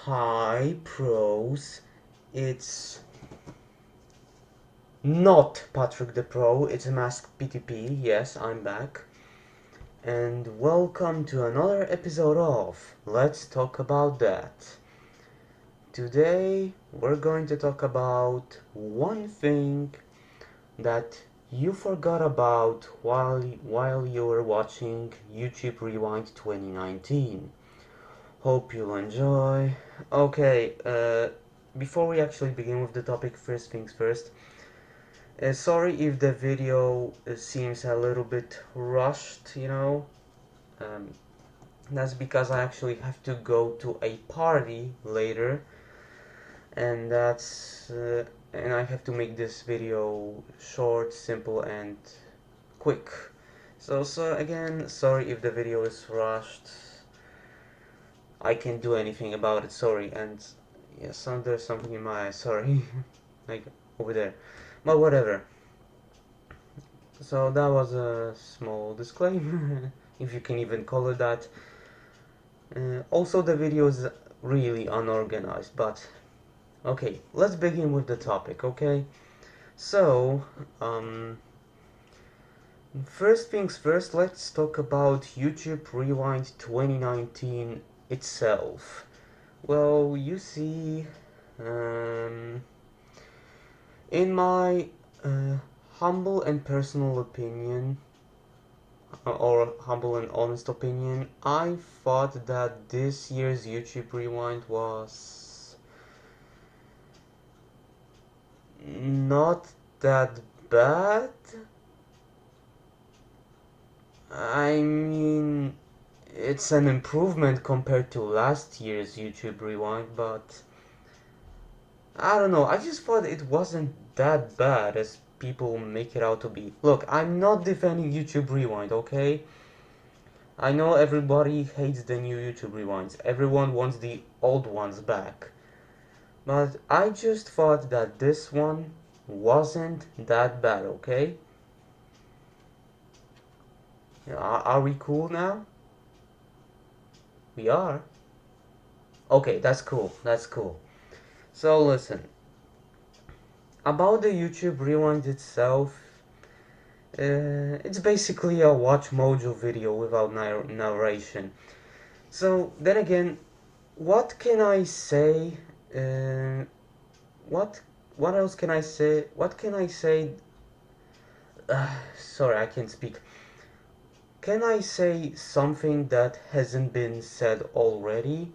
Hi pros, it's not Patrick the Pro, it's a masked PTP, yes, I'm back. And welcome to another episode of Let's Talk About That. Today we're going to talk about one thing that you forgot about while you were watching YouTube Rewind 2019. Hope you'll enjoy. Okay, before we actually begin with the topic, first things first. Sorry if the video seems a little bit rushed. Um, that's because I actually have to go to a party later, and and I have to make this video short, simple, and quick. So again, sorry if the video is rushed. I can't do anything about it. Sorry, and yes, there's something in my eye. Sorry, like over there, but whatever. So that was a small disclaimer, if you can even call it that. Also, the video is really unorganized, but okay, let's begin with the topic, okay? So, first things first, let's talk about YouTube Rewind 2019 itself. Well, you see, um, in my humble and personal opinion, or humble and honest opinion, I thought that this year's YouTube Rewind was not that bad. I mean, it's an improvement compared to last year's YouTube Rewind, but I don't know, I just thought it wasn't that bad as people make it out to be. Look, I'm not defending YouTube Rewind, okay? I know everybody hates the new YouTube Rewinds. Everyone wants the old ones back. But I just thought that this one wasn't that bad, okay? Are we cool now? We are? Okay, that's cool. That's cool. So listen. About the YouTube Rewind itself, it's basically a Watch Mojo video without narration. So then again, what can I say? Uh, what what else can I say? What can I say? Sorry, I can't speak. Can I say something that hasn't been said already?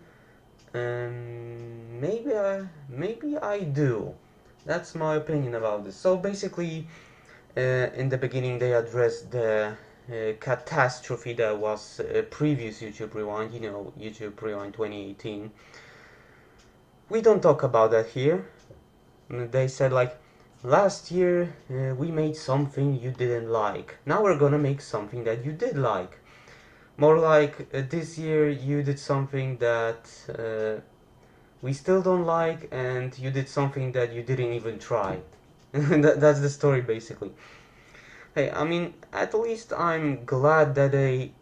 Maybe I do. That's my opinion about this. So basically, in the beginning, they addressed the catastrophe that was previous YouTube Rewind. YouTube Rewind 2018. We don't talk about that here. They said like, last year we made something you didn't like. Now we're gonna make something that you did like. More like, this year you did something that we still don't like, and you did something that you didn't even try. That's the story basically. Hey, I mean, at least I'm glad that they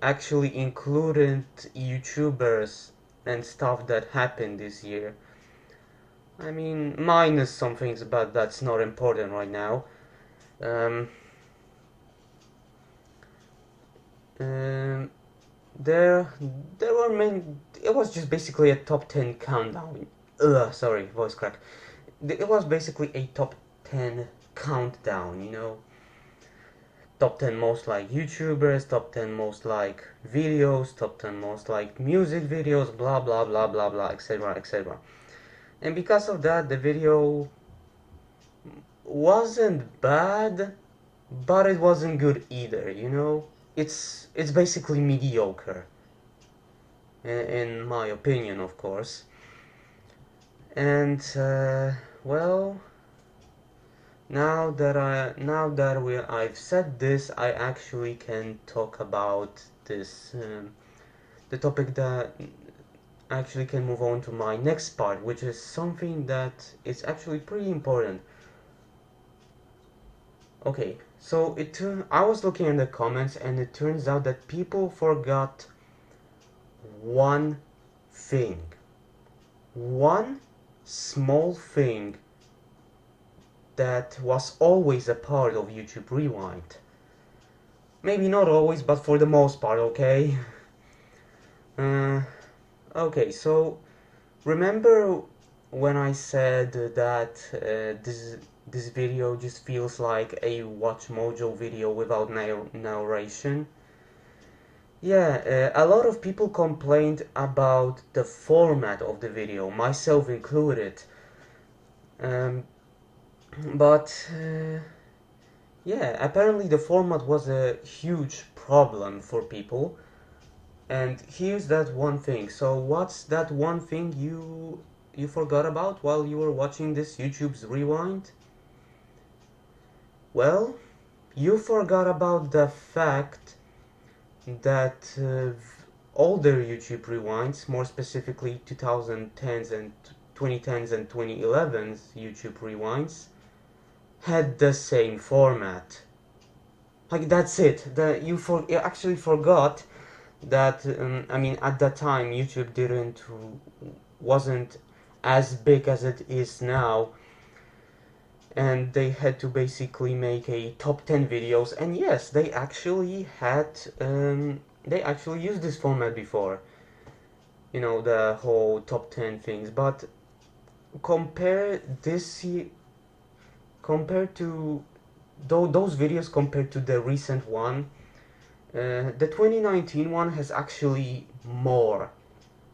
actually included YouTubers and stuff that happened this year. I mean, minus some things, but that's not important right now. Um, um, there, there were many. It was just basically a top 10 countdown. Sorry, voice crack. It was basically a top 10 countdown. Top 10 most like YouTubers, top 10 most like videos, top 10 most like music videos, blah blah blah blah blah, etc. etc. And because of that, the video wasn't bad, but it wasn't good either. It's basically mediocre, in my opinion, of course. And well, I've said this, I actually can talk about this, the topic that actually can move on to my next part, which is something that is actually pretty important. Okay, so I was looking in the comments, and it turns out that people forgot one thing. one small thing that was always a part of YouTube Rewind. Maybe not always, but for the most part, okay? Uh, okay, so remember when I said that this video just feels like a Watch Mojo video without narration? Yeah, a lot of people complained about the format of the video, myself included. Um, but yeah, apparently the format was a huge problem for people. And here's that one thing. So what's that one thing you forgot about while you were watching this YouTube's Rewind? Well, you forgot about the fact that older YouTube Rewinds, more specifically 2010s and 2010s and 2011s YouTube Rewinds, had the same format. Like that's it. You actually forgot that I mean at that time YouTube wasn't as big as it is now, and they had to basically make a top 10 videos. And yes, they actually used this format before, you know, the whole top 10 things. But compare this compared to those videos compared to the recent one, the 2019 one has actually more.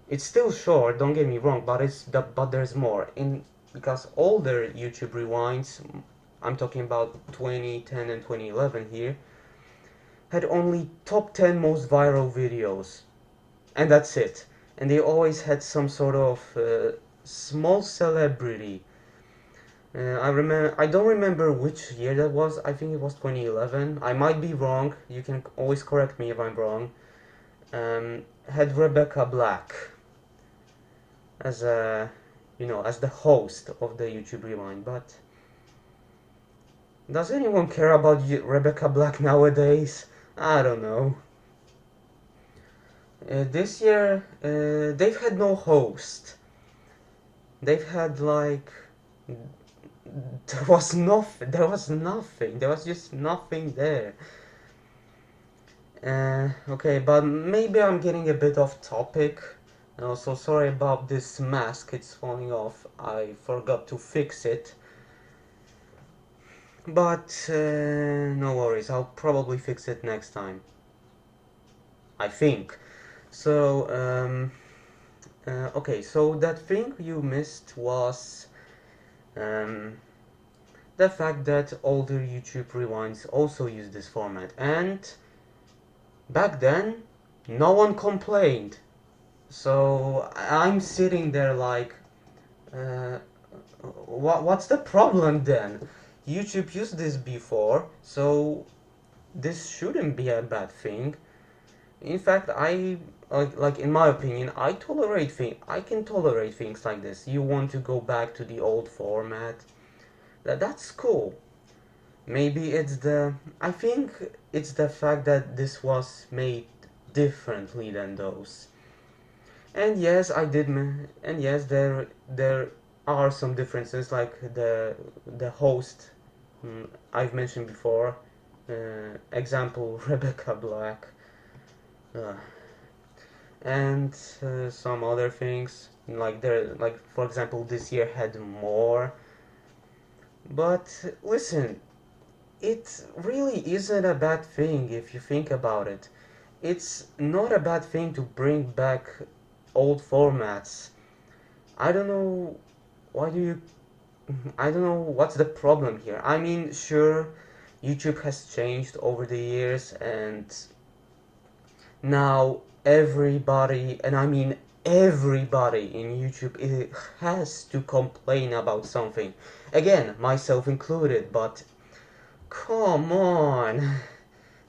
It's still short, don't get me wrong, but there's more in because older YouTube rewinds, I'm talking about 2010 and 2011 here, had only top 10 most viral videos, and that's it. And they always had some sort of small celebrity. I don't remember which year that was. I think it was 2011. I might be wrong. You can always correct me if I'm wrong. Had Rebecca Black as as the host of the YouTube Rewind. But does anyone care about Rebecca Black nowadays? I don't know. This year, they've had no host. They've had like there was nothing. There was nothing. There was just nothing there. Okay, but maybe I'm getting a bit off topic. And also, sorry about this mask. It's falling off. I forgot to fix it. But no worries. I'll probably fix it next time. I think. So, okay. So that thing you missed was um, the fact that older YouTube rewinds also use this format, and back then no one complained. So I'm sitting there like, uh, what's the problem then? YouTube used this before, so this shouldn't be a bad thing. In fact, like in my opinion, I can tolerate things like this. You want to go back to the old format? That's cool. Maybe I think it's the fact that this was made differently than those. And yes, and yes, there are some differences, like the host I've mentioned before. Example Rebecca Black, uh, and some other things like for example this year had more. But listen, it really isn't a bad thing if you think about it. It's not a bad thing to bring back old formats. I don't know why do you I don't know what's the problem here. I mean, sure, YouTube has changed over the years, and now everybody, and I mean everybody in YouTube, it has to complain about something. Again, myself included, but come on.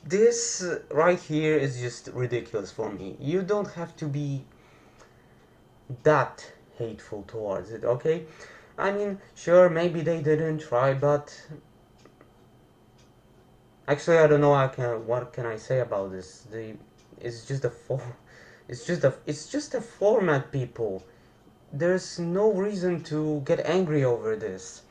This right here is just ridiculous for me. You don't have to be that hateful towards it, okay? I mean, sure, maybe they didn't try, but actually, I don't know. What can I say about this? It's just a format, people. there's no reason to get angry over this.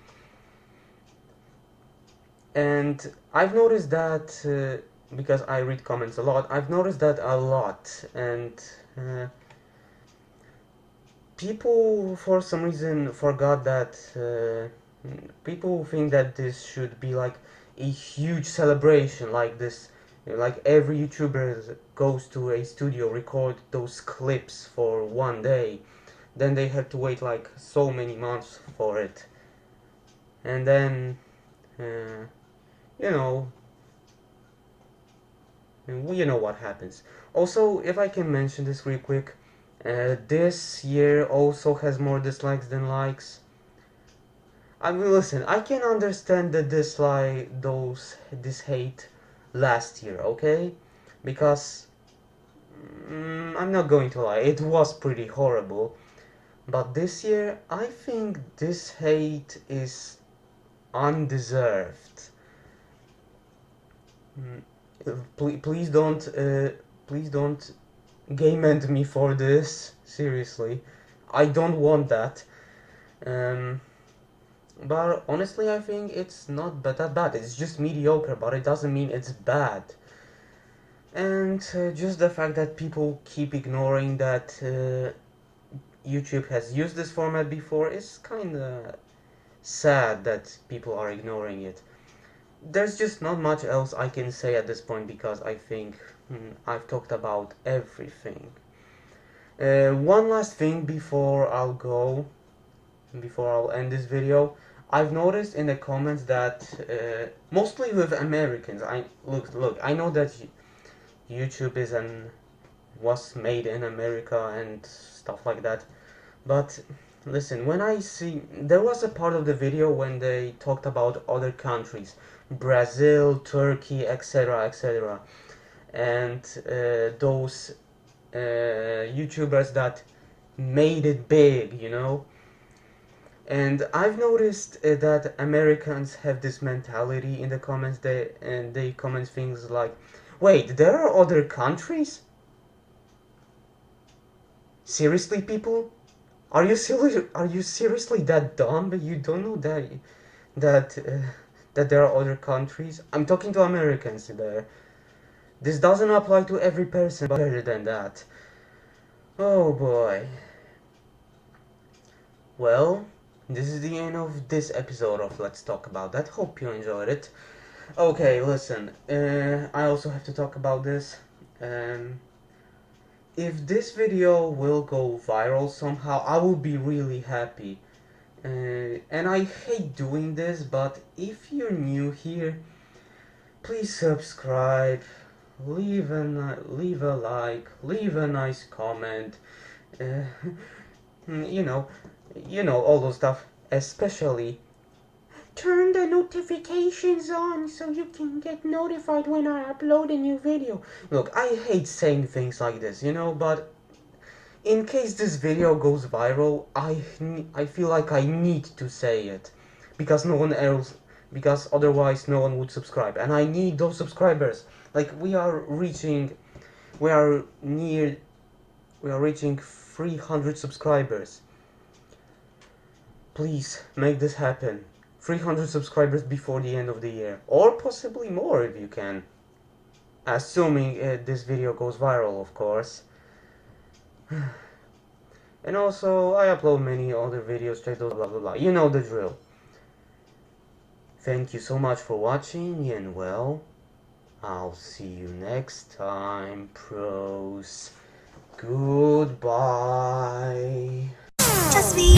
And I've noticed that, because I read comments a lot, I've noticed that a lot, and people for some reason forgot that people think that this should be like a huge celebration, like this, like every YouTuber goes to a studio, record those clips for one day, then they have to wait like so many months for it, and then uh, you know you know what happens. Also, if I can mention this real quick, this year also has more dislikes than likes. I mean, listen, I can understand the dislike, this hate last year, okay? Because I'm not going to lie, it was pretty horrible. But this year, I think this hate is undeserved. Please don't game end me for this. Seriously, I don't want that. Um, but honestly, I think it's not that bad. It's just mediocre, but it doesn't mean it's bad. And just the fact that people keep ignoring that YouTube has used this format before is kind of sad that people are ignoring it. There's just not much else I can say at this point because I think I've talked about everything. One last thing before I'll end this video. I've noticed in the comments that mostly with Americans, look, I know that YouTube was made in America and stuff like that, but listen, when I see, there was a part of the video when they talked about other countries, Brazil, Turkey, etc., etc., and those YouTubers that made it big, you know. And I've noticed that Americans have this mentality in the comments. They comment things like, "Wait, there are other countries? Seriously, people? Are you seriously that dumb? You don't know that there are other countries?" I'm talking to Americans there. This doesn't apply to every person, but better than that. Oh boy. Well, this is the end of this episode of Let's Talk About That. Hope you enjoyed it. Okay, listen. I also have to talk about this. If this video will go viral somehow, I will be really happy. And I hate doing this, but if you're new here, please subscribe, leave a like, leave a nice comment. Uh, you know, all those stuff. Especially turn the notifications on so you can get notified when I upload a new video. Look, I hate saying things like this, but in case this video goes viral, I feel like I need to say it because because otherwise no one would subscribe, and I need those subscribers. Like we are reaching 300 subscribers. Please make this happen. 300 subscribers before the end of the year, or possibly more if you can, assuming this video goes viral, of course. And also, I upload many other videos, check those, blah blah blah, you know the drill. Thank you so much for watching, and well, I'll see you next time, pros. Goodbye. Just me.